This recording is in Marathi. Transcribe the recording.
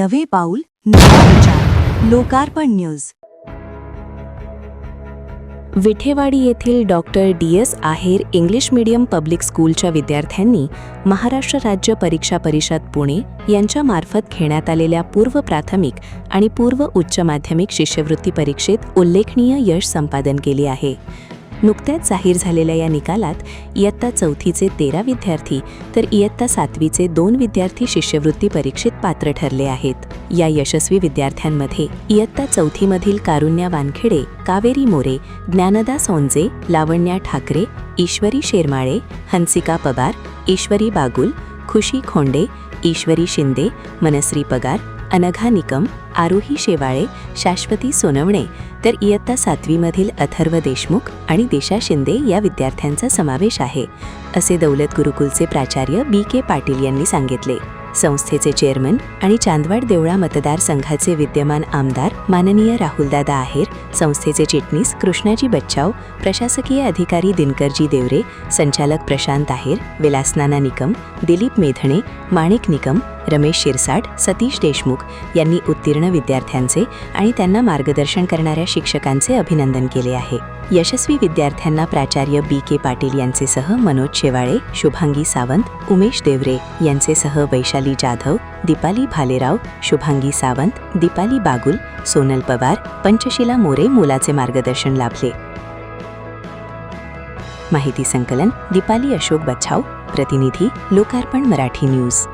नवे पाऊल नवा विचार. लोकार्पण न्यूज. विठेवाडी येथील डॉक्टर DS आहेर इंग्लिश मीडियम पब्लिक स्कूलच्या विद्यार्थ्यांनी महाराष्ट्र राज्य परीक्षा परिषद पुणे यांच्यामार्फत घेण्यात आलेल्या पूर्व प्राथमिक आणि पूर्व उच्च माध्यमिक शिष्यवृत्ती परीक्षेत उल्लेखनीय यश संपादन केले आहे. नुकत्याच जाहीर झालेल्या या निकालात इयत्ता 4थीचे 13 विद्यार्थी तर इयत्ता 7वीचे 2 विद्यार्थी शिष्यवृत्ती परीक्षेत पात्र ठरले आहेत. या यशस्वी विद्यार्थ्यांमध्ये इयत्ता 4थीमधील कारुण्या वानखेडे, कावेरी मोरे, ज्ञानदा सोंजे, लावण्या ठाकरे, ईश्वरी शेरमाळे, हंसिका पवार, ईश्वरी बागुल, खुशी खोंडे, ईश्वरी शिंदे, मनश्री पगार, अनघा निकम, आरोही शेवाळे, शाश्वती सोनवणे तर इयत्ता 7वीमधील अथर्व देशमुख आणि दिशा शिंदे या विद्यार्थ्यांचा समावेश आहे, असे दौलत गुरुकुलचे प्राचार्य BK पाटील यांनी सांगितले. संस्थेचे चेअरमन आणि चांदवड देवळा मतदारसंघाचे विद्यमान आमदार माननीय राहुलदादा आहेर, संस्थेचे चिटणीस कृष्णाजी बच्चाव, प्रशासकीय अधिकारी दिनकरजी देवरे, संचालक प्रशांत आहेर, विलासनाना निकम, दिलीप मेधणे, माणिक निकम, रमेश शिरसाट, सतीश देशमुख यांनी उत्तीर्ण विद्यार्थ्यांचे आणि त्यांना मार्गदर्शन करणाऱ्या शिक्षकांचे अभिनंदन केले आहे. यशस्वी विद्यार्थ्यांना प्राचार्य BK पाटील यांचेसह मनोज शेवाळे, शुभांगी सावंत, उमेश देवरे यांचेसह वैशाली जाधव, दीपाली भालेराव, शुभांगी सावंत, दीपाली बागुल, सोनल पवार, पंचशीला मोरे मोलाचे मार्गदर्शन लाभले. माहिती संकलन दीपाली अशोक बच्छाव, प्रतिनिधी लोकार्पण मराठी न्यूज.